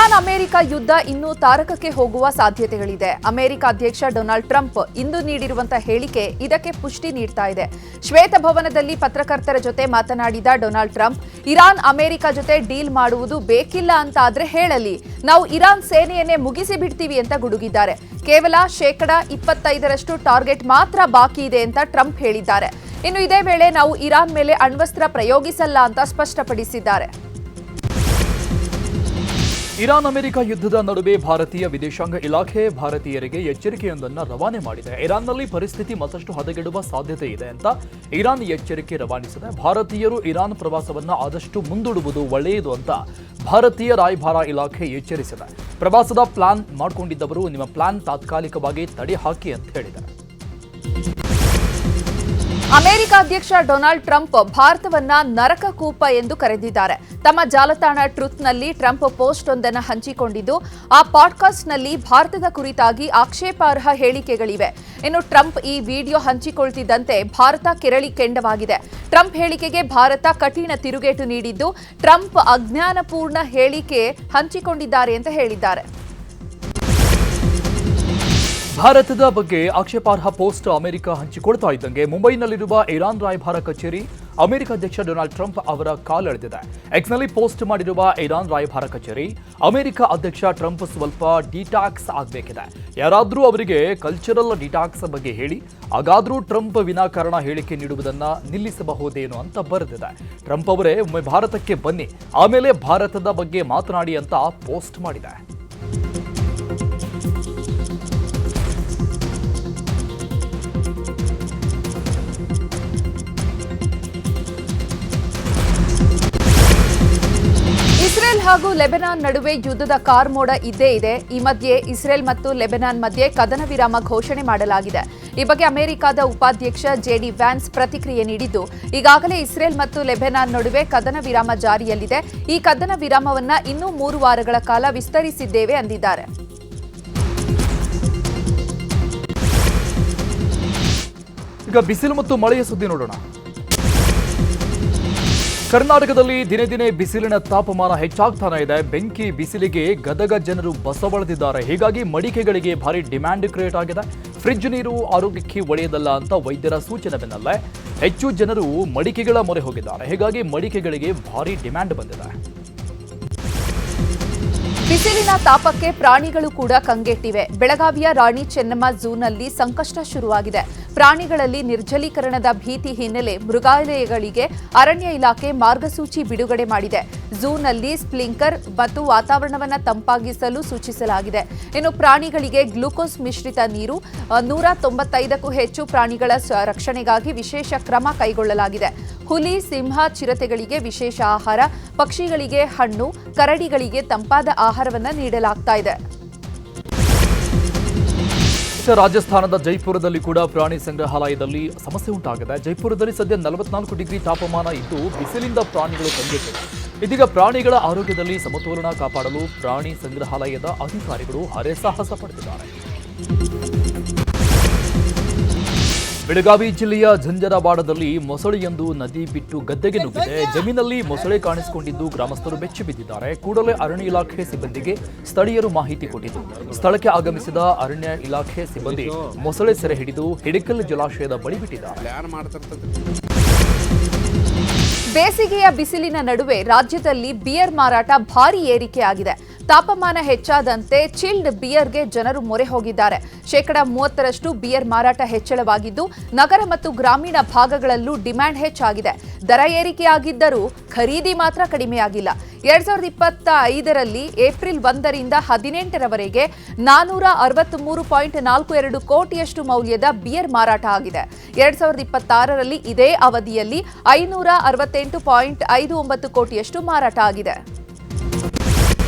Iran America ಯುದ್ಧ ಇನ್ನೂ ತಾರಕಕ್ಕೆ ಹೋಗುವ ಸಾಧ್ಯತೆಗಳಿದೆ. ಅಮೆರಿಕ ಅಧ್ಯಕ್ಷ ಡೊನಾಲ್ಡ್ ಟ್ರಂಪ್ ಇಂದು ನೀಡಿರುವಂತಹ ಹೇಳಿಕೆ ಇದಕ್ಕೆ ಪುಷ್ಟಿ ನೀಡ್ತಾ ಇದೆ. ಶ್ವೇತಭವನದಲ್ಲಿ ಪತ್ರಕರ್ತರ ಜೊತೆ ಮಾತನಾಡಿದ ಡೊನಾಲ್ಡ್ ಟ್ರಂಪ್, ಇರಾನ್ ಅಮೆರಿಕ ಜೊತೆ ಡೀಲ್ ಮಾಡುವುದು ಬೇಕಿಲ್ಲ ಅಂತ ಆದ್ರೆ ಹೇಳಲಿ, ನಾವು ಇರಾನ್ ಸೇನೆಯನ್ನೇ ಮುಗಿಸಿ ಬಿಡ್ತೀವಿ ಅಂತ ಗುಡುಗಿದ್ದಾರೆ. ಕೇವಲ 25% ಟಾರ್ಗೆಟ್ ಮಾತ್ರ ಬಾಕಿ ಇದೆ ಅಂತ ಟ್ರಂಪ್ ಹೇಳಿದ್ದಾರೆ. ಇನ್ನು ಇದೇ ವೇಳೆ ನಾವು ಇರಾನ್ ಮೇಲೆ ಅಣ್ವಸ್ತ್ರ ಪ್ರಯೋಗಿಸಲ್ಲ ಅಂತ ಸ್ಪಷ್ಟಪಡಿಸಿದ್ದಾರೆ. ಇರಾನ್ ಅಮೆರಿಕ ಯುದ್ಧದ ನಡುವೆ ಭಾರತೀಯ ವಿದೇಶಾಂಗ ಇಲಾಖೆ ಭಾರತೀಯರಿಗೆ ಎಚ್ಚರಿಕೆಯೊಂದನ್ನು ರವಾನೆ ಮಾಡಿದೆ. ಇರಾನ್ನಲ್ಲಿ ಪರಿಸ್ಥಿತಿ ಮತ್ತಷ್ಟು ಹದಗೆಡುವ ಸಾಧ್ಯತೆ ಇದೆ ಅಂತ ಇರಾನ್ ಎಚ್ಚರಿಕೆ ರವಾನಿಸಿದೆ. ಭಾರತೀಯರು ಇರಾನ್ ಪ್ರವಾಸವನ್ನು ಆದಷ್ಟು ಮುಂದೂಡುವುದು ಒಳ್ಳೆಯದು ಅಂತ ಭಾರತೀಯ ರಾಯಭಾರ ಇಲಾಖೆ ಎಚ್ಚರಿಸಿದೆ. ಪ್ರವಾಸದ ಪ್ಲಾನ್ ಮಾಡಿಕೊಂಡಿದ್ದವರು ನಿಮ್ಮ ಪ್ಲಾನ್ ತಾತ್ಕಾಲಿಕವಾಗಿ ತಡೆ ಹಾಕಿ ಅಂತ ಹೇಳಿದ್ದಾರೆ. ಅಮೆರಿಕ ಅಧ್ಯಕ್ಷ ಡೊನಾಲ್ಡ್ ಟ್ರಂಪ್ ಭಾರತವನ್ನ ನರಕಕೂಪ ಎಂದು ಕರೆದಿದ್ದಾರೆ. ತಮ್ಮ ಜಾಲತಾಣ ಟ್ರುತ್ನಲ್ಲಿ ಟ್ರಂಪ್ ಪೋಸ್ಟ್ ಒಂದನ್ನು ಹಂಚಿಕೊಂಡಿದ್ದು, ಆ ಪಾಡ್ಕಾಸ್ಟ್ನಲ್ಲಿ ಭಾರತದ ಕುರಿತಾಗಿ ಆಕ್ಷೇಪಾರ್ಹ ಹೇಳಿಕೆಗಳಿವೆ. ಇನ್ನು ಟ್ರಂಪ್ ಈ ವಿಡಿಯೋ ಹಂಚಿಕೊಳ್ತಿದ್ದಂತೆ ಭಾರತ ಕೆರಳಿ ಕೆಂಡವಾಗಿದೆ. ಟ್ರಂಪ್ ಹೇಳಿಕೆಗೆ ಭಾರತ ಕಠಿಣ ತಿರುಗೇಟು ನೀಡಿದ್ದು, ಟ್ರಂಪ್ ಅಜ್ಞಾನಪೂರ್ಣ ಹೇಳಿಕೆ ಹಂಚಿಕೊಂಡಿದ್ದಾರೆ ಅಂತ ಹೇಳಿದ್ದಾರೆ. ಭಾರತದ ಬಗ್ಗೆ ಆಕ್ಷೇಪಾರ್ಹ ಪೋಸ್ಟ್ ಅಮೆರಿಕ ಹಂಚಿಕೊಳ್ತಾ ಇದ್ದಂಗೆ ಮುಂಬೈನಲ್ಲಿರುವ ಇರಾನ್ ರಾಯಭಾರ ಕಚೇರಿ ಅಮೆರಿಕ ಅಧ್ಯಕ್ಷ ಡೊನಾಲ್ಡ್ ಟ್ರಂಪ್ ಅವರ ಕಾಲೆಳೆದಿದೆ. ಎಕ್ಸ್ನಲ್ಲಿ ಪೋಸ್ಟ್ ಮಾಡಿರುವ ಇರಾನ್ ರಾಯಭಾರ ಕಚೇರಿ, ಅಮೆರಿಕ ಅಧ್ಯಕ್ಷ ಟ್ರಂಪ್ ಸ್ವಲ್ಪ ಡಿಟಾಕ್ಸ್ ಆಗಬೇಕಿದೆ, ಯಾರಾದರೂ ಅವರಿಗೆ ಕಲ್ಚರಲ್ ಡಿಟಾಕ್ಸ್ ಬಗ್ಗೆ ಹೇಳಿ, ಹಾಗಾದರೂ ಟ್ರಂಪ್ ವಿನಾಕಾರಣ ಹೇಳಿಕೆ ನೀಡುವುದನ್ನು ನಿಲ್ಲಿಸಬಹುದೇನೋ ಅಂತ ಬರೆದಿದೆ. ಟ್ರಂಪ್ ಅವರೇ ಒಮ್ಮೆ ಭಾರತಕ್ಕೆ ಬನ್ನಿ, ಆಮೇಲೆ ಭಾರತದ ಬಗ್ಗೆ ಮಾತನಾಡಿ ಅಂತ ಪೋಸ್ಟ್ ಮಾಡಿದೆ. ಇಸ್ರೇಲ್ ಹಾಗೂ ಲೆಬನಾನ್ ನಡುವೆ ಯುದ್ಧದ ಕಾರ್ಮೋಡ ಇದ್ದೇ ಇದೆ. ಈ ಮಧ್ಯೆ ಇಸ್ರೇಲ್ ಮತ್ತು ಲೆಬನಾನ್ ಮಧ್ಯೆ ಕದನ ವಿರಾಮ ಘೋಷಣೆ ಮಾಡಲಾಗಿದೆ. ಈ ಬಗ್ಗೆ ಅಮೆರಿಕದ ಉಪಾಧ್ಯಕ್ಷ ಜೆಡಿ ವ್ಯಾನ್ಸ್ ಪ್ರತಿಕ್ರಿಯೆ ನೀಡಿದ್ದು, ಈಗಾಗಲೇ ಇಸ್ರೇಲ್ ಮತ್ತು ಲೆಬನಾನ್ ನಡುವೆ ಕದನ ವಿರಾಮ ಜಾರಿಯಲ್ಲಿದೆ. ಈ ಕದನ ವಿರಾಮವನ್ನ ಇನ್ನೂ 3 ವಾರಗಳ ಕಾಲ ವಿಸ್ತರಿಸಿದ್ದೇವೆ ಅಂದಿದ್ದಾರೆ. ಈಗ ಬಿಸಿಲು ಮತ್ತು ಮಳೆಯ ಸುದ್ದಿ ನೋಡೋಣ. ಕರ್ನಾಟಕದಲ್ಲಿ ದಿನೇ ದಿನೇ ಬಿಸಿಲಿನ ತಾಪಮಾನ ಹೆಚ್ಚಾಗ್ತಾನೆ ಇದೆ. ಬೆಂಕಿ ಬಿಸಿಲಿಗೆ ಗದಗ ಜನರು ಬಸವಳೆದಿದ್ದಾರೆ. ಹೀಗಾಗಿ ಮಡಿಕೆಗಳಿಗೆ ಭಾರಿ ಡಿಮ್ಯಾಂಡ್ ಕ್ರಿಯೇಟ್ ಆಗಿದೆ. ಫ್ರಿಡ್ಜ್ ನೀರು ಆರೋಗ್ಯಕ್ಕೆ ಒಳ್ಳೆಯದಲ್ಲ ಅಂತ ವೈದ್ಯರ ಸೂಚನೆ ಬೆನ್ನಲ್ಲೇ ಹೆಚ್ಚು ಜನರು ಮಡಿಕೆಗಳ ಮೊರೆ ಹೋಗಿದ್ದಾರೆ. ಹೀಗಾಗಿ ಮಡಿಕೆಗಳಿಗೆ ಭಾರಿ ಡಿಮ್ಯಾಂಡ್ ಬಂದಿದೆ. ಬಿಸಿಲಿನ ತಾಪಕ್ಕೆ ಪ್ರಾಣಿಗಳು ಕೂಡ ಕಂಗೆಟ್ಟಿವೆ. ಬೆಳಗಾವಿಯ ರಾಣಿ ಚೆನ್ನಮ್ಮ ಝೂನಲ್ಲಿ ಸಂಕಷ್ಟ ಶುರುವಾಗಿದೆ. ಪ್ರಾಣಿಗಳಲ್ಲಿ ನಿರ್ಜಲೀಕರಣದ ಭೀತಿ ಹಿನ್ನೆಲೆ ಮೃಗಾಲಯಗಳಿಗೆ ಅರಣ್ಯ ಇಲಾಖೆ ಮಾರ್ಗಸೂಚಿ ಬಿಡುಗಡೆ ಮಾಡಿದೆ. ಝೂನಲ್ಲಿ ಸ್ಪ್ರಿಂಕ್ಲರ್ ಮತ್ತು ವಾತಾವರಣವನ್ನು ತಂಪಾಗಿಸಲು ಸೂಚಿಸಲಾಗಿದೆ. ಇನ್ನು ಪ್ರಾಣಿಗಳಿಗೆ ಗ್ಲೂಕೋಸ್ ಮಿಶ್ರಿತ ನೀರು, 195ಕ್ಕೂ ಹೆಚ್ಚು ಪ್ರಾಣಿಗಳ ರಕ್ಷಣೆಗಾಗಿ ವಿಶೇಷ ಕ್ರಮ ಕೈಗೊಳ್ಳಲಾಗಿದೆ. ಹುಲಿ, ಸಿಂಹ, ಚಿರತೆಗಳಿಗೆ ವಿಶೇಷ ಆಹಾರ, ಪಕ್ಷಿಗಳಿಗೆ ಹಣ್ಣು, ಕರಡಿಗಳಿಗೆ ತಂಪಾದ ಆಹಾರವನ್ನು ನೀಡಲಾಗ್ತಾ ಇದೆ. ರಾಜಸ್ಥಾನದ ಜೈಪುರದಲ್ಲಿ ಕೂಡ ಪ್ರಾಣಿ ಸಂಗ್ರಹಾಲಯದಲ್ಲಿ ಸಮಸ್ಯೆ ಉಂಟಾಗಿದೆ. ಜೈಪುರದಲ್ಲಿ ಸದ್ಯ 44 ಡಿಗ್ರಿ ತಾಪಮಾನ ಇದ್ದು ಬಿಸಿಲಿಂದ ಪ್ರಾಣಿಗಳು ಕಂಗೆಟ್ಟಿವೆ. ಇದೀಗ ಪ್ರಾಣಿಗಳ ಆರೋಗ್ಯದಲ್ಲಿ ಸಮತೋಲನ ಕಾಪಾಡಲು ಪ್ರಾಣಿ ಸಂಗ್ರಹಾಲಯದ ಅಧಿಕಾರಿಗಳು ಹರಸಾಹಸ ಪಡೆದಿದ್ದಾರೆ. ಬೆಳಗಾವಿ ಜಿಲ್ಲೆಯ ಝಂಜರವಾಡದಲ್ಲಿ ಮೊಸಳೆಯೊಂದು ನದಿ ಬಿಟ್ಟು ಗದ್ದೆಗೆ ನುಗ್ಗಿದೆ. ಜಮೀನಲ್ಲಿ ಮೊಸಳೆ ಕಾಣಿಸಿಕೊಂಡಿದ್ದು ಗ್ರಾಮಸ್ಥರು ಬೆಚ್ಚಿ ಬಿದ್ದಿದ್ದಾರೆ. ಕೂಡಲೇ ಅರಣ್ಯ ಇಲಾಖೆ ಸಿಬ್ಬಂದಿಗೆ ಸ್ಥಳೀಯರು ಮಾಹಿತಿ ಕೊಟ್ಟಿದ್ದು, ಸ್ಥಳಕ್ಕೆ ಆಗಮಿಸಿದ ಅರಣ್ಯ ಇಲಾಖೆ ಸಿಬ್ಬಂದಿ ಮೊಸಳೆ ಸೆರೆ ಹಿಡಿದು ಹಿಡಕಲ್ ಜಲಾಶಯದ ಬಳಿ ಬಿಟ್ಟಿದ್ದಾರೆ. ಬೇಸಿಗೆಯ ಬಿಸಿಲಿನ ನಡುವೆ ರಾಜ್ಯದಲ್ಲಿ ಬಿಯರ್ ಮಾರಾಟ ಭಾರೀ ಏರಿಕೆಯಾಗಿದೆ. ತಾಪಮಾನ ಹೆಚ್ಚಾದಂತೆ ಚಿಲ್ಡ್ ಬಿಯರ್ಗೆ ಜನರು ಮೊರೆ ಹೋಗಿದ್ದಾರೆ. 30% ಬಿಯರ್ ಮಾರಾಟ ಹೆಚ್ಚಳವಾಗಿದ್ದು, ನಗರ ಮತ್ತು ಗ್ರಾಮೀಣ ಭಾಗಗಳಲ್ಲೂ ಡಿಮ್ಯಾಂಡ್ ಹೆಚ್ಚಾಗಿದೆ. ದರ ಏರಿಕೆಯಾಗಿದ್ದರೂ ಖರೀದಿ ಮಾತ್ರ ಕಡಿಮೆಯಾಗಿಲ್ಲ. 2025ರಲ್ಲಿ ಏಪ್ರಿಲ್ 1ರಿಂದ 18ರವರೆಗೆ 463.42 ಕೋಟಿಯಷ್ಟು ಮೌಲ್ಯದ ಬಿಯರ್ ಮಾರಾಟ ಆಗಿದೆ. 2026ರಲ್ಲಿ ಇದೇ ಅವಧಿಯಲ್ಲಿ 568.59 ಕೋಟಿಯಷ್ಟು ಮಾರಾಟ ಆಗಿದೆ.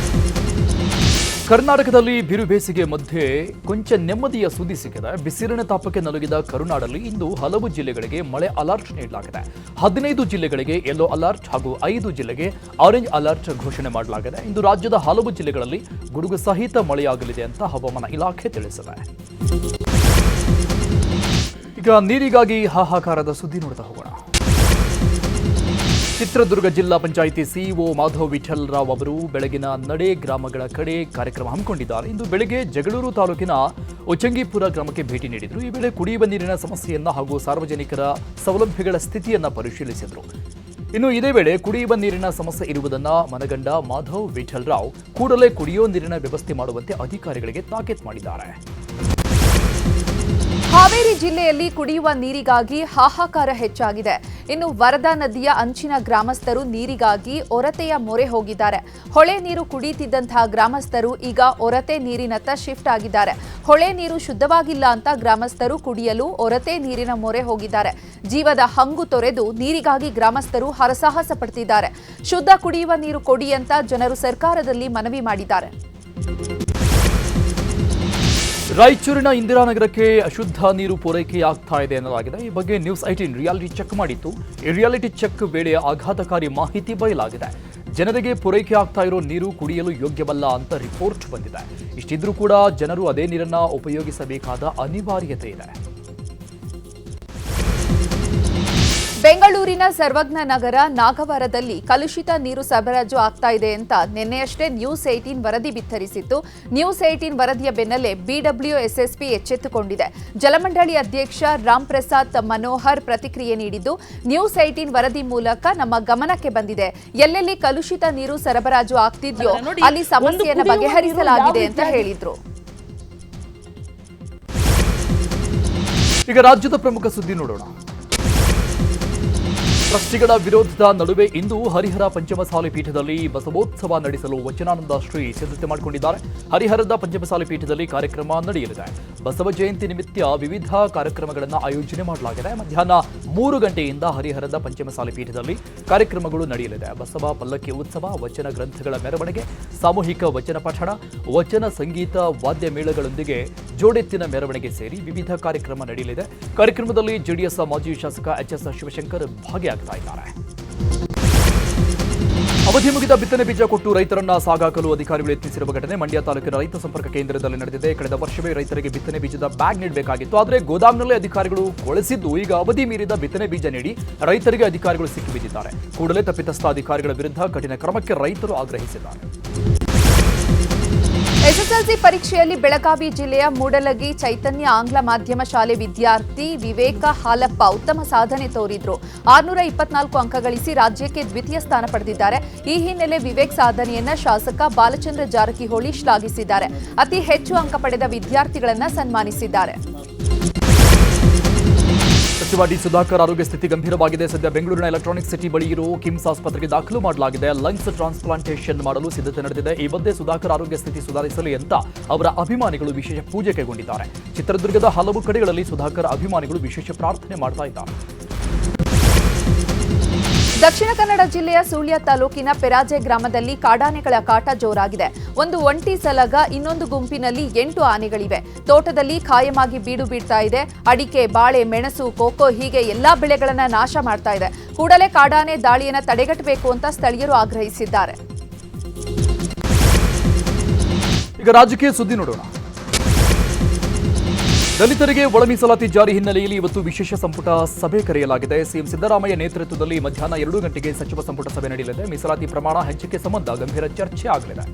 ಕರ್ನಾಟಕದಲ್ಲಿ ಬಿರು ಬೇಸಿಗೆ ಮಧ್ಯೆ ಕೊಂಚ ನೆಮ್ಮದಿಯ ಸುದ್ದಿ ಸಿಕ್ಕಿದೆ. ಬಿಸಿಲಿನ ತಾಪಕ್ಕೆ ನಲುಗಿದ ಕರುನಾಡಲ್ಲಿ ಇಂದು ಹಲವು ಜಿಲ್ಲೆಗಳಿಗೆ ಮಳೆ ಅಲರ್ಟ್ ನೀಡಲಾಗಿದೆ. 15 ಜಿಲ್ಲೆಗಳಿಗೆ ಯೆಲ್ಲೋ ಅಲರ್ಟ್ ಹಾಗೂ 5 ಜಿಲ್ಲೆಗೆ ಆರೆಂಜ್ ಅಲರ್ಟ್ ಘೋಷಣೆ ಮಾಡಲಾಗಿದೆ. ಇಂದು ರಾಜ್ಯದ ಹಲವು ಜಿಲ್ಲೆಗಳಲ್ಲಿ ಗುಡುಗು ಸಹಿತ ಮಳೆಯಾಗಲಿದೆ ಅಂತ ಹವಾಮಾನ ಇಲಾಖೆ ತಿಳಿಸಿದೆ. ಈಗ ನೀರಿಗಾಗಿ ಹಾಹಾಕಾರದ ಸುದ್ದಿ ನೋಡ್ತಾ ಹೋಗೋಣ. ಚಿತ್ರದುರ್ಗ ಜಿಲ್ಲಾ ಪಂಚಾಯಿತಿ ಸಿಇಒ ಮಾಧವ್ ವಿಠಲ್ ರಾವ್ ಅವರು ಬೆಳಗಿನ ನಡೆ ಗ್ರಾಮಗಳ ಕಡೆ ಕಾರ್ಯಕ್ರಮ ಹಮ್ಮಿಕೊಂಡಿದ್ದಾರೆ. ಇಂದು ಬೆಳಗ್ಗೆ ಜಗಳೂರು ತಾಲೂಕಿನ ಉಚ್ಚಂಗಿಪುರ ಗ್ರಾಮಕ್ಕೆ ಭೇಟಿ ನೀಡಿದರು. ಈ ವೇಳೆ ಕುಡಿಯುವ ನೀರಿನ ಸಮಸ್ಯೆಯನ್ನ ಹಾಗೂ ಸಾರ್ವಜನಿಕರ ಸೌಲಭ್ಯಗಳ ಸ್ಥಿತಿಯನ್ನ ಪರಿಶೀಲಿಸಿದರು. ಇನ್ನು ಇದೇ ವೇಳೆ ಕುಡಿಯುವ ನೀರಿನ ಸಮಸ್ಯೆ ಇರುವುದನ್ನ ಮನಗಂಡ ಮಾಧವ್ ವಿಠಲ್ ರಾವ್ ಕೂಡಲೇ ಕುಡಿಯುವ ನೀರಿನ ವ್ಯವಸ್ಥೆ ಮಾಡುವಂತೆ ಅಧಿಕಾರಿಗಳಿಗೆ ತಾಕೀತು ಮಾಡಿದ್ದಾರೆ. ಹಾವೇರಿ ಜಿಲ್ಲೆಯಲ್ಲಿ ಕುಡಿಯುವ ನೀರಿಗಾಗಿ ಹಾಹಾಕಾರ ಹೆಚ್ಚಾಗಿದೆ. ಇನ್ನು ವರದಾ ನದಿಯ ಅಂಚಿನ ಗ್ರಾಮಸ್ಥರು ನೀರಿಗಾಗಿ ಒರತೆಯ ಮೊರೆ ಹೋಗಿದ್ದಾರೆ. ಹೊಳೆ ನೀರು ಕುಡಿಯುತ್ತಿದ್ದಂತಹ ಗ್ರಾಮಸ್ಥರು ಈಗ ಒರತೆ ನೀರಿನತ್ತ ಶಿಫ್ಟ್ ಆಗಿದ್ದಾರೆ. ಹೊಳೆ ನೀರು ಶುದ್ಧವಾಗಿಲ್ಲ ಅಂತ ಗ್ರಾಮಸ್ಥರು ಕುಡಿಯಲು ಒರತೆ ನೀರಿನ ಮೊರೆ ಹೋಗಿದ್ದಾರೆ. ಜೀವದ ಹಂಗು ತೊರೆದು ನೀರಿಗಾಗಿ ಗ್ರಾಮಸ್ಥರು ಹರಸಾಹಸ ಪಡ್ತಿದ್ದಾರೆ. ಶುದ್ಧ ಕುಡಿಯುವ ನೀರು ಕೊಡಿ ಅಂತ ಜನರು ಸರ್ಕಾರದಲ್ಲಿ ಮನವಿ ಮಾಡಿದ್ದಾರೆ. ರಾಯಚೂರಿನ ಇಂದಿರಾನಗರಕ್ಕೆ ಅಶುದ್ಧ ನೀರು ಪೂರೈಕೆಯಾಗ್ತಾ ಇದೆ ಎನ್ನಲಾಗಿದೆ. ಈ ಬಗ್ಗೆ ನ್ಯೂಸ್ 18 ರಿಯಾಲಿಟಿ ಚೆಕ್ ಮಾಡಿತ್ತು. ಈ ರಿಯಾಲಿಟಿ ಚೆಕ್ ವೇಳೆ ಆಘಾತಕಾರಿ ಮಾಹಿತಿ ಬಯಲಾಗಿದೆ. ಜನರಿಗೆ ಪೂರೈಕೆ ಆಗ್ತಾ ಇರೋ ನೀರು ಕುಡಿಯಲು ಯೋಗ್ಯವಲ್ಲ ಅಂತ ರಿಪೋರ್ಟ್ ಬಂದಿದೆ. ಇಷ್ಟಿದ್ರೂ ಕೂಡ ಜನರು ಅದೇ ನೀರನ್ನ ಉಪಯೋಗಿಸಬೇಕಾದ ಅನಿವಾರ್ಯತೆ ಇದೆ. ಬೆಂಗಳೂರಿನ ಸರ್ವಜ್ಞ ನಗರ ನಾಗವಾರದಲ್ಲಿ ಕಲುಷಿತ ನೀರು ಸರಬರಾಜು ಆಗ್ತಾ ಇದೆ ಅಂತ ನಿನ್ನೆಯಷ್ಟೇ ನ್ಯೂಸ್ 18 ವರದಿ ಬಿತ್ತರಿಸಿತ್ತು. ನ್ಯೂಸ್ 18 ವರದಿಯ ಬೆನ್ನಲ್ಲೇ ಬಿಡಬ್ಲ್ಯೂಎಸ್ಎಸ್ಪಿ ಎಚ್ಚೆತ್ತುಕೊಂಡಿದೆ. ಜಲಮಂಡಳಿ ಅಧ್ಯಕ್ಷ ರಾಮ್ ಪ್ರಸಾದ್ ಮನೋಹರ್ ಪ್ರತಿಕ್ರಿಯೆ ನೀಡಿದ್ದು, ನ್ಯೂಸ್ 18 ವರದಿ ಮೂಲಕ ನಮ್ಮ ಗಮನಕ್ಕೆ ಬಂದಿದೆ. ಎಲ್ಲೆಲ್ಲಿ ಕಲುಷಿತ ನೀರು ಸರಬರಾಜು ಆಗ್ತಿದ್ಯೋ ಅಲ್ಲಿ ಸಮಸ್ಯೆಯನ್ನು ಬಗೆಹರಿಸಲಾಗಿದೆ ಅಂತ ಹೇಳಿದ್ರು. ಈಗ ರಾಜ್ಯದ ಪ್ರಮುಖ ಸುದ್ದಿ ನೋಡೋಣ. ಟ್ರಸ್ಟಿಗಳ ವಿರೋಧದ ನಡುವೆ ಇಂದು ಹರಿಹರ ಪಂಚಮಸಾಲಿ ಪೀಠದಲ್ಲಿ ಬಸವೋತ್ಸವ ನಡೆಸಲು ವಚನಾನಂದ ಶ್ರೀ ಸಿದ್ಧತೆ ಮಾಡಿಕೊಂಡಿದ್ದಾರೆ. ಹರಿಹರದ ಪಂಚಮಸಾಲಿ ಪೀಠದಲ್ಲಿ ಕಾರ್ಯಕ್ರಮ ನಡೆಯಲಿದೆ. ಬಸವ ಜಯಂತಿ ನಿಮಿತ್ತ ವಿವಿಧ ಕಾರ್ಯಕ್ರಮಗಳನ್ನು ಆಯೋಜನೆ ಮಾಡಲಾಗಿದೆ. ಮಧ್ಯಾಹ್ನ 3 ಗಂಟೆಯಿಂದ ಹರಿಹರದ ಪಂಚಮಸಾಲಿ ಪೀಠದಲ್ಲಿ ಕಾರ್ಯಕ್ರಮಗಳು ನಡೆಯಲಿದೆ. ಬಸವ ಪಲ್ಲಕ್ಕಿ ಉತ್ಸವ, ವಚನ ಗ್ರಂಥಗಳ ಮೆರವಣಿಗೆ, ಸಾಮೂಹಿಕ ವಚನ ಪಠಣ, ವಚನ ಸಂಗೀತ, ವಾದ್ಯ ಮೇಳಗಳೊಂದಿಗೆ ಜೋಡೆತ್ತಿನ ಮೆರವಣಿಗೆ ಸೇರಿ ವಿವಿಧ ಕಾರ್ಯಕ್ರಮ ನಡೆಯಲಿದೆ. ಕಾರ್ಯಕ್ರಮದಲ್ಲಿ ಜೆಡಿಎಸ್ ಮಾಜಿ ಶಾಸಕ ಎಚ್ಎಸ್ ಶಿವಶಂಕರ್ ಭಾಗಿಯಾಗಿದ್ದಾರೆ. ಅವಧಿ ಮುಗಿದ ಬಿತ್ತನೆ ಬೀಜ ಕೊಟ್ಟು ರೈತರನ್ನ ಸಾಗಾಕಲು ಅಧಿಕಾರಿಗಳು ಯತ್ನಿಸಿರುವ ಘಟನೆ ಮಂಡ್ಯ ತಾಲೂಕಿನ ರೈತ ಸಂಪರ್ಕ ಕೇಂದ್ರದಲ್ಲಿ ನಡೆದಿದೆ. ಕಳೆದ ವರ್ಷವೇ ರೈತರಿಗೆ ಬಿತ್ತನೆ ಬೀಜದ ಬ್ಯಾಗ್ ನೀಡಬೇಕಾಗಿತ್ತು. ಆದರೆ ಗೋದಾಮ್ನಲ್ಲೇ ಅಧಿಕಾರಿಗಳು ಕೊಳೆಸಿದ್ದು, ಈಗ ಅವಧಿ ಮೀರಿದ ಬಿತ್ತನೆ ಬೀಜ ನೀಡಿ ರೈತರಿಗೆ ಅಧಿಕಾರಿಗಳು ಸಿಕ್ಕಿಬಿದ್ದಿದ್ದಾರೆ. ಕೂಡಲೇ ತಪ್ಪಿತಸ್ಥ ಅಧಿಕಾರಿಗಳ ವಿರುದ್ಧ ಕಠಿಣ ಕ್ರಮಕ್ಕೆ ರೈತರು ಆಗ್ರಹಿಸಿದ್ದಾರೆ. ಎಸ್ಎಸ್ಎಲ್ಸಿ ಪರೀಕ್ಷೆಯಲ್ಲಿ ಬೆಳಗಾವಿ ಜಿಲ್ಲೆಯ ಮೂಡಲಗಿ ಚೈತನ್ಯ ಆಂಗ್ಲ ಮಾಧ್ಯಮ ಶಾಲೆ ವಿದ್ಯಾರ್ಥಿ ವಿವೇಕ ಹಾಲಪ್ಪ ಉತ್ತಮ ಸಾಧನೆ ತೋರಿದ್ರು. 624 ಅಂಕ ಗಳಿಸಿ ರಾಜ್ಯಕ್ಕೆ ದ್ವಿತೀಯ ಸ್ಥಾನ ಪಡೆದಿದ್ದಾರೆ. ಈ ಹಿನ್ನೆಲೆ ವಿವೇಕ್ ಸಾಧನೆಯನ್ನ ಶಾಸಕ ಬಾಲಚಂದ್ರ ಜಾರಕಿಹೊಳಿ ಶ್ಲಾಘಿಸಿದ್ದಾರೆ. ಅತಿ ಹೆಚ್ಚು ಅಂಕ ಪಡೆದ ವಿದ್ಯಾರ್ಥಿಗಳನ್ನ ಸನ್ಮಾನಿಸಿದ್ದಾರೆ. ಸಚಿವ ಡಿ ಸುಧಾಕರ್ ಆರೋಗ್ಯ ಸ್ಥಿತಿ ಗಂಭೀರವಾಗಿದೆ. ಸದ್ಯ ಬೆಂಗಳೂರಿನ ಎಲೆಕ್ಟ್ರಾನಿಕ್ ಸಿಟಿ ಬಳಿ ಇರೋ ಕಿಮ್ಸ್ ಆಸ್ಪತ್ರೆಗೆ ದಾಖಲು ಮಾಡಲಾಗಿದೆ. ಲಂಗ್ಸ್ ಟ್ರಾನ್ಸ್ಪ್ಲಾಂಟೇಷನ್ ಮಾಡಲು ಸಿದ್ಧತೆ ನಡೆದಿದೆ. ಈ ಮಧ್ಯೆ ಸುಧಾಕರ್ ಆರೋಗ್ಯ ಸ್ಥಿತಿ ಸುಧಾರಿಸಲಿ ಅಂತ ಅವರ ಅಭಿಮಾನಿಗಳು ವಿಶೇಷ ಪೂಜೆ ಕೈಗೊಂಡಿದ್ದಾರೆ. ಚಿತ್ರದುರ್ಗದ ಹಲವು ಕಡೆಗಳಲ್ಲಿ ಸುಧಾಕರ್ ಅಭಿಮಾನಿಗಳು ವಿಶೇಷ ಪ್ರಾರ್ಥನೆ ಮಾಡ್ತಾ ಇದ್ದಾರೆ. ದಕ್ಷಿಣ ಕನ್ನಡ ಜಿಲ್ಲೆಯ ಸುಳ್ಯ ತಾಲೂಕಿನ ಪೆರಾಜೆ ಗ್ರಾಮದಲ್ಲಿ ಕಾಡಾನೆಗಳ ಕಾಟ ಜೋರಾಗಿದೆ. ಒಂದು ಒಂಟಿ ಸಲಗ, ಇನ್ನೊಂದು ಗುಂಪಿನಲ್ಲಿ 8 ಆನೆಗಳಿವೆ. ತೋಟದಲ್ಲಿ ಖಾಯಮಾಗಿ ಬೀಡು ಬಿಡ್ತಾ ಇದೆ. ಅಡಿಕೆ, ಬಾಳೆ, ಮೆಣಸು, ಕೋಕೋ ಹೀಗೆ ಎಲ್ಲಾ ಬೆಳೆಗಳನ್ನ ನಾಶ ಮಾಡ್ತಾ ಇದೆ. ಕೂಡಲೇ ಕಾಡಾನೆ ದಾಳಿಯನ್ನ ತಡೆಗಟ್ಟಬೇಕು ಅಂತ ಸ್ಥಳೀಯರು ಆಗ್ರಹಿಸಿದ್ದಾರೆ. ಈಗ ರಾಜಕೀಯ ಸುದ್ದಿ ನೋಡೋಣ. ದಲಿತರಿಗೆ ಒಳ ಮೀಸಲಾತಿ ಜಾರಿ ಹಿನ್ನೆಲೆಯಲ್ಲಿ ಇವತ್ತು ವಿಶೇಷ ಸಂಪುಟ ಸಭೆ ಕರೆಯಲಾಗಿದೆ. ಸಿಎಂ ಸಿದ್ದರಾಮಯ್ಯ ನೇತೃತ್ವದಲ್ಲಿ ಮಧ್ಯಾಹ್ನ 2 ಗಂಟೆಗೆ ಸಚಿವ ಸಂಪುಟ ಸಭೆ ನಡೆಯಲಿದೆ. ಮೀಸಲಾತಿ ಪ್ರಮಾಣ ಹೆಚ್ಚಿಕೆ ಸಂಬಂಧ ಗಂಭೀರ ಚರ್ಚೆ ಆಗಲಿದೆ.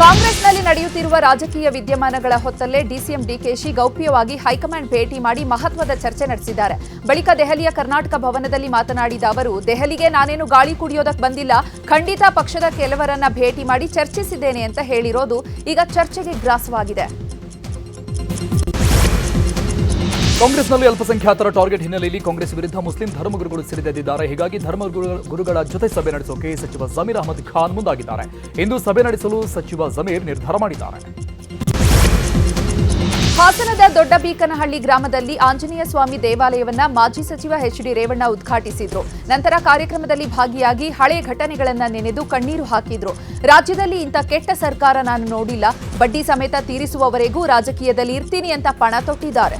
ಕಾಂಗ್ರೆಸ್ನಲ್ಲಿ ನಡೆಯುತ್ತಿರುವ ರಾಜಕೀಯ ವಿದ್ಯಮಾನಗಳ ಹೊತ್ತಲ್ಲೇ ಡಿಸಿಎಂ ಡಿಕೆಶಿ ಗೌಪ್ಯವಾಗಿ ಹೈಕಮಾಂಡ್ ಭೇಟಿ ಮಾಡಿ ಮಹತ್ವದ ಚರ್ಚೆ ನಡೆಸಿದ್ದಾರೆ. ಬಳಿಕ ದೆಹಲಿಯ ಕರ್ನಾಟಕ ಭವನದಲ್ಲಿ ಮಾತನಾಡಿದ ಅವರು, ದೆಹಲಿಗೆ ನಾನೇನು ಗಾಳಿ ಕುಡಿಯೋದಕ್ಕೆ ಬಂದಿಲ್ಲ, ಖಂಡಿತ ಪಕ್ಷದ ಕೆಲವರನ್ನ ಭೇಟಿ ಮಾಡಿ ಚರ್ಚಿಸಿದ್ದೇನೆ ಅಂತ ಹೇಳಿರೋದು ಈಗ ಚರ್ಚೆಗೆ ಗ್ರಾಸವಾಗಿದೆ. ಕಾಂಗ್ರೆಸ್ನಲ್ಲಿ ಅಲ್ಪಸಂಖ್ಯಾತರ ಟಾರ್ಗೆಟ್ ಹಿನ್ನೆಲೆಯಲ್ಲಿ ಕಾಂಗ್ರೆಸ್ ವಿರುದ್ಧ ಮುಸ್ಲಿಂ ಧರ್ಮಗುರುಗಳು ಸಿಡಿದೆದ್ದಿದ್ದಾರೆ. ಹೀಗಾಗಿ ಧರ್ಮಗುರುಗಳ ಜೊತೆ ಸಭೆ ನಡೆಸೋಕೆ ಸಚಿವ ಜಮೀರ್ ಅಹಮದ್ ಖಾನ್ ಮುಂದಾಗಿದ್ದಾರೆ. ಇಂದು ಸಭೆ ನಡೆಸಲು ಸಚಿವ ಜಮೀರ್ ನಿರ್ಧಾರ ಮಾಡಿದ್ದಾರೆ. ಹಾಸನದ ದೊಡ್ಡಬೀಕನಹಳ್ಳಿ ಗ್ರಾಮದಲ್ಲಿ ಆಂಜನೇಯ ಸ್ವಾಮಿ ದೇವಾಲಯವನ್ನ ಮಾಜಿ ಸಚಿವ ಎಚ್ಡಿ ರೇವಣ್ಣ ಉದ್ಘಾಟಿಸಿದ್ರು. ನಂತರ ಕಾರ್ಯಕ್ರಮದಲ್ಲಿ ಭಾಗಿಯಾಗಿ ಹಳೆ ಘಟನೆಗಳನ್ನ ನೆನೆದು ಕಣ್ಣೀರು ಹಾಕಿದ್ರು. ರಾಜ್ಯದಲ್ಲಿ ಇಂಥ ಕೆಟ್ಟ ಸರ್ಕಾರ ನಾನು ನೋಡಿಲ್ಲ, ಬಡ್ಡಿ ಸಮೇತ ತೀರಿಸುವವರೆಗೂ ರಾಜಕೀಯದಲ್ಲಿ ಇರ್ತೀನಿ ಅಂತ ಪಣ ತೊಟ್ಟಿದ್ದಾರೆ.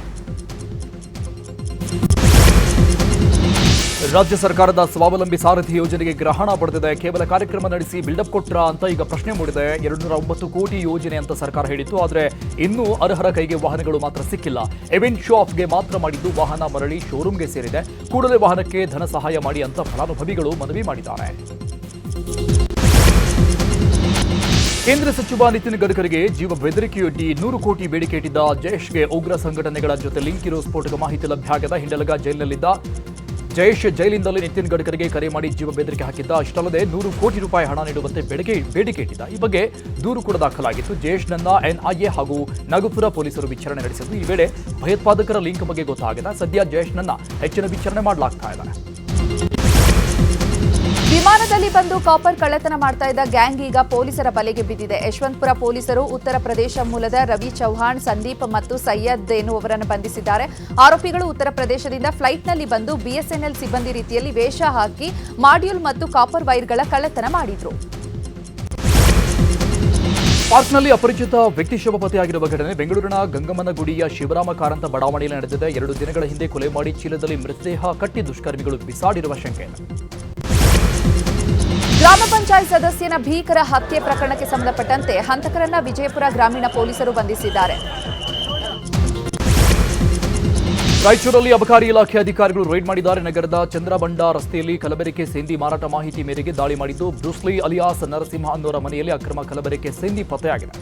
ರಾಜ್ಯ ಸರ್ಕಾರದ ಸ್ವಾವಲಂಬಿ ಸಾರಥಿ ಯೋಜನೆಗೆ ಗ್ರಹಣ ಪಡೆದಿದೆ. ಕೇವಲ ಕಾರ್ಯಕ್ರಮ ನಡೆಸಿ ಬಿಲ್ಡಪ್ ಕೊಟ್ರಾ ಅಂತ ಈಗ ಪ್ರಶ್ನೆ ಮೂಡಿದೆ. 209 ಕೋಟಿ ಯೋಜನೆ ಅಂತ ಸರ್ಕಾರ ಹೇಳಿತ್ತು, ಆದರೆ ಇನ್ನೂ ಅರ್ಹರ ಕೈಗೆ ವಾಹನಗಳು ಮಾತ್ರ ಸಿಕ್ಕಿಲ್ಲ. ಇವೆಂಟ್ ಶೋ ಆಫ್ಗೆ ಮಾತ್ರ ಮಾಡಿದ್ದು ವಾಹನ ಮರಳಿ ಶೋರೂಮ್ಗೆ ಸೇರಿದೆ. ಕೂಡಲೇ ವಾಹನಕ್ಕೆ ಧನ ಸಹಾಯ ಮಾಡಿ ಅಂತ ಫಲಾನುಭವಿಗಳು ಮನವಿ ಮಾಡಿದ್ದಾರೆ. ಕೇಂದ್ರ ಸಚಿವ ನಿತಿನ್ ಗಡ್ಕರಿಗೆ ಜೀವ ಬೆದರಿಕೆಯೊಡ್ಡಿ 100 ಕೋಟಿ ಬೇಡಿಕೆ ಇಟ್ಟಿದ್ದ ಜೈಷ್ಗೆ ಉಗ್ರ ಸಂಘಟನೆಗಳ ಜೊತೆ ಲಿಂಕ್ ಇರೋ ಸ್ಫೋಟಕ ಮಾಹಿತಿ ಲಭ್ಯ ಆಗಿದೆ. ಹಿಂಡಲಗ ಜೈಲಿನಲ್ಲಿದ್ದ ಜೈಷ್ ಜೈಲಿಂದಲೇ ನಿತಿನ್ ಗಡ್ಕರಿಗೆ ಕರೆ ಮಾಡಿ ಜೀವ ಬೆದರಿಕೆ ಹಾಕಿದ್ದ. ಅಷ್ಟಲ್ಲದೆ 100 ಕೋಟಿ ರೂಪಾಯಿ ಹಣ ನೀಡುವಂತೆ ಬೇಡಿಕೆ ಇಟ್ಟಿದ್ದ. ಈ ಬಗ್ಗೆ ದೂರು ಕೂಡ ದಾಖಲಾಗಿತ್ತು. ಜೈಷ್ನನ್ನ ಎನ್ಐಎ ಹಾಗೂ ನಾಗಪುರ ಪೊಲೀಸರು ವಿಚಾರಣೆ ನಡೆಸಿದ್ದು. ಈ ವೇಳೆ ಭಯೋತ್ಪಾದಕರ ಲಿಂಕ್ ಬಗ್ಗೆ ಗೊತ್ತಾಗಿದೆ. ಸದ್ಯ ಜೈಷ್ನನ್ನ ಹೆಚ್ಚಿನ ವಿಚಾರಣೆ ಮಾಡಲಾಗ್ತಾ ಇದೆ. ವಿಮಾನದಲ್ಲಿ ಬಂದು ಕಾಪರ್ ಕಳ್ಳತನ ಮಾಡ್ತಾ ಇದ್ದ ಗ್ಯಾಂಗ್ ಈಗ ಪೊಲೀಸರ ಬಲೆಗೆ ಬಿದ್ದಿದೆ. ಯಶವಂತಪುರ ಪೊಲೀಸರು ಉತ್ತರ ಪ್ರದೇಶ ಮೂಲದ ರವಿ ಚೌಹಾಣ್, ಸಂದೀಪ್ ಮತ್ತು ಸೈಯದ್ ಎನ್ನುವವರನ್ನು ಬಂಧಿಸಿದ್ದಾರೆ. ಆರೋಪಿಗಳು ಉತ್ತರ ಪ್ರದೇಶದಿಂದ ಫ್ಲೈಟ್ನಲ್ಲಿ ಬಂದು ಬಿಎಸ್ಎನ್ಎಲ್ ಸಿಬ್ಬಂದಿ ರೀತಿಯಲ್ಲಿ ವೇಷ ಹಾಕಿ ಮಾಡ್ಯೂಲ್ ಮತ್ತು ಕಾಪರ್ ವೈರ್ಗಳ ಕಳ್ಳತನ ಮಾಡಿದ್ರು. ಪಾರ್ಕ್ನಲ್ಲಿ ಅಪರಿಚಿತ ವ್ಯಕ್ತಿ ಶವ ಪತ್ತೆಯಾಗಿರುವ ಘಟನೆ ಬೆಂಗಳೂರಿನ ಗಂಗಮ್ಮನಗುಡಿಯ ಶಿವರಾಮ ಕಾರಂತ ಬಡಾವಣೆಯಲ್ಲಿ ನಡೆದಿದೆ. 2 ದಿನಗಳ ಹಿಂದೆ ಕೊಲೆ ಮಾಡಿ ಚೀಲದಲ್ಲಿ ಮೃತದೇಹ ಕಟ್ಟಿ ದುಷ್ಕರ್ಮಿಗಳು ಬಿಸಾಡಿರುವ ಶಂಕೆ. ಗ್ರಾಮ ಪಂಚಾಯತ್ ಸದಸ್ಯನ ಭೀಕರ ಹತ್ಯೆ ಪ್ರಕರಣಕ್ಕೆ ಸಂಬಂಧಪಟ್ಟಂತೆ ಹಂತಕರನ್ನ ವಿಜಯಪುರ ಗ್ರಾಮೀಣ ಪೊಲೀಸರು ಬಂಧಿಸಿದ್ದಾರೆ. ರಾಯಚೂರಲ್ಲಿ ಅಬಕಾರಿ ಇಲಾಖೆ ಅಧಿಕಾರಿಗಳು ರೈಡ್ ಮಾಡಿದ್ದಾರೆ. ನಗರದ ಚಂದ್ರಬಂಡ ರಸ್ತೆಯಲ್ಲಿ ಕಲಬೆರಕೆ ಸೇಂದಿ ಮಾರಾಟ ಮಾಹಿತಿ ಮೇರೆಗೆ ದಾಳಿ ಮಾಡಿದ್ದು ಬ್ರೂಸ್ಲಿ ಅಲಿಯಾಸ್ ನರಸಿಂಹ ಅನ್ನೋರ ಮನೆಯಲ್ಲಿ ಅಕ್ರಮ ಕಲಬೆರಕೆ ಸೇಂದಿ ಪತ್ತೆಯಾಗಿದೆ.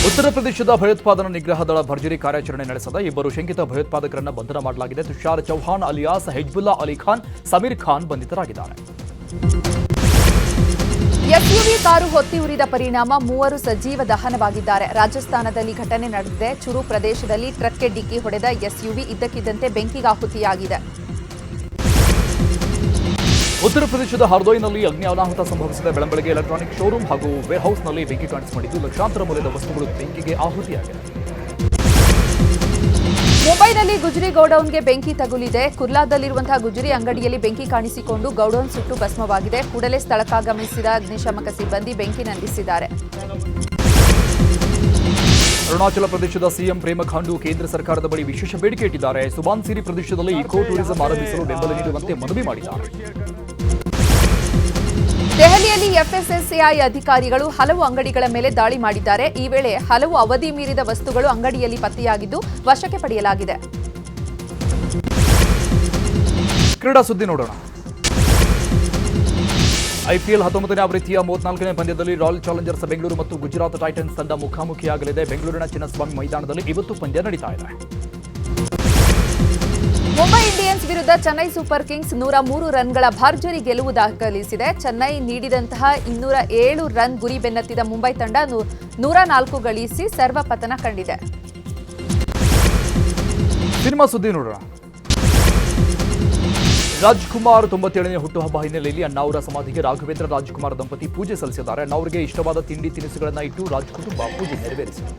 ಉತ್ತರ ಪ್ರದೇಶದ ಭಯೋತ್ಪಾದನಾ ನಿಗ್ರಹ ದಳ ಭರ್ಜರಿ ಕಾರ್ಯಾಚರಣೆ ನಡೆಸಿದ 2 ಶಂಕಿತ ಭಯೋತ್ಪಾದಕರನ್ನು ಬಂಧನ ಮಾಡಲಾಗಿದೆ. ತುಷಾರ್ ಚೌಹಾಣ್ ಅಲಿಯಾಸ್ ಹೆಜ್ಬುಲ್ಲಾ ಅಲಿ ಖಾನ್, ಸಮೀರ್ ಖಾನ್ ಬಂಧಿತರಾಗಿದ್ದಾರೆ. ಎಸ್ಯುವಿ ಕಾರು ಹೊತ್ತಿ ಉರಿದ ಪರಿಣಾಮ 3 ಸಜೀವ ದಹನವಾಗಿದ್ದಾರೆ. ರಾಜಸ್ಥಾನದಲ್ಲಿ ಘಟನೆ ನಡೆದಿದೆ. ಚುರು ಪ್ರದೇಶದಲ್ಲಿ ಟ್ರಕ್ಗೆ ಡಿಕ್ಕಿ ಹೊಡೆದ ಎಸ್ಯುವಿ ಇದ್ದಕ್ಕಿದ್ದಂತೆ ಬೆಂಕಿಗಾಹುತಿಯಾಗಿದೆ. ಉತ್ತರ ಪ್ರದೇಶದ ಹರ್ದೋಯ್ನಲ್ಲಿ ಅಗ್ನಿ ಅನಾಹುತ ಸಂಭವಿಸಿದ. ಬೆಳಂಬೆಳಗ್ಗೆ ಎಲೆಕ್ಟ್ರಾನಿಕ್ ಶೋರೂಮ್ ಹಾಗೂ ವೇರ್ಹೌಸ್ನಲ್ಲಿ ಬೆಂಕಿ ಕಾಣಿಸಿಕೊಂಡಿದ್ದು ಲಕ್ಷಾಂತರ ಮೌಲ್ಯದ ವಸ್ತುಗಳು ಬೆಂಕಿಗೆ ಆಹುತಿಯಾಗಿವೆ. ಮುಂಬೈನಲ್ಲಿ ಗುಜರಿ ಗೋಡೌನ್ಗೆ ಬೆಂಕಿ ತಗುಲಿದೆ. ಕುರ್ಲಾದಲ್ಲಿರುವಂತಹ ಗುಜರಿ ಅಂಗಡಿಯಲ್ಲಿ ಬೆಂಕಿ ಕಾಣಿಸಿಕೊಂಡು ಗೋಡೌನ್ ಸುಟ್ಟು ಭಸ್ಮವಾಗಿದೆ. ಕೂಡಲೇ ಸ್ಥಳಕ್ಕಾಗಮಿಸಿದ ಅಗ್ನಿಶಾಮಕ ಸಿಬ್ಬಂದಿ ಬೆಂಕಿ ನಂದಿಸಿದ್ದಾರೆ. ಅರುಣಾಚಲ ಪ್ರದೇಶದ ಸಿಎಂ ಪ್ರೇಮ ಖಾಂಡು ಕೇಂದ್ರ ಸರ್ಕಾರದ ಬಳಿ ವಿಶೇಷ ಬೇಡಿಕೆ ಇಟ್ಟಿದ್ದಾರೆ. ಸುಬಾನ್ಸಿರಿ ಪ್ರದೇಶದಲ್ಲಿ ಇಕೋ ಟೂರಿಸಂ ಆರಂಭಿಸಲು ಬೆಂಬಲ ನೀಡುವಂತೆ ಮನವಿ ಮಾಡಿದ್ದಾರೆ. ದೆಹಲಿಯಲ್ಲಿ ಎಫ್ಎಸ್ಎಸ್ಎಐ ಅಧಿಕಾರಿಗಳು ಹಲವು ಅಂಗಡಿಗಳ ಮೇಲೆ ದಾಳಿ ಮಾಡಿದ್ದಾರೆ. ಈ ವೇಳೆ ಹಲವು ಅವಧಿ ಮೀರಿದ ವಸ್ತುಗಳು ಅಂಗಡಿಯಲ್ಲಿ ಪತ್ತೆಯಾಗಿದ್ದು ವಶಕ್ಕೆ ಪಡೆಯಲಾಗಿದೆ. ಕ್ರೀಡಾ ಸುದ್ದಿ ನೋಡೋಣ. ಐಪಿಎಲ್ 19ನೇ ಆವೃತ್ತಿಯ 34ನೇ ಪಂದ್ಯದಲ್ಲಿ ರಾಯಲ್ ಚಾಲೆಂಜರ್ಸ್ ಬೆಂಗಳೂರು ಮತ್ತು ಗುಜರಾತ್ ಟೈಟನ್ಸ್ ತಂಡ ಮುಖಾಮುಖಿಯಾಗಲಿದೆ. ಬೆಂಗಳೂರಿನ ಚಿನ್ನಸ್ವಾಮಿ ಮೈದಾನದಲ್ಲಿ ಇವತ್ತು ಪಂದ್ಯ ನಡೀತಾ ಇದೆ. ಮುಂಬೈ ಇಂಡಿಯನ್ಸ್ ವಿರುದ್ಧ ಚೆನ್ನೈ ಸೂಪರ್ ಕಿಂಗ್ಸ್ 103 ರನ್ಗಳ ಭರ್ಜರಿ ಗೆಲುವು ದಾಖಲಿಸಿದೆ. ಚೆನ್ನೈ ನೀಡಿದಂತಹ 207 ರನ್ ಗುರಿ ಬೆನ್ನತ್ತಿದ ಮುಂಬೈ ತಂಡ 104 ಗಳಿಸಿ ಸರ್ವಪತನ ಕಂಡಿದೆ. ಸಿನಿಮಾ ಸುದ್ದಿ ನೋಡೋಣ. ರಾಜ್ಕುಮಾರ್ 97ನೇ ಹುಟ್ಟುಹಬ್ಬ ಹಿನ್ನೆಲೆಯಲ್ಲಿ ಅಣ್ಣಾವರ ಸಮಾಧಿಗೆ ರಾಘವೇಂದ್ರ ರಾಜ್ಕುಮಾರ್ ದಂಪತಿ ಪೂಜೆ ಸಲ್ಲಿಸಿದ್ದಾರೆ. ಅಣ್ಣಾವರಿಗೆ ಇಷ್ಟವಾದ ತಿಂಡಿ ತಿನಿಸುಗಳನ್ನು ಇಟ್ಟು ರಾಜ್ ಕುಟುಂಬ ಪೂಜೆ ನೆರವೇರಿಸಿದೆ.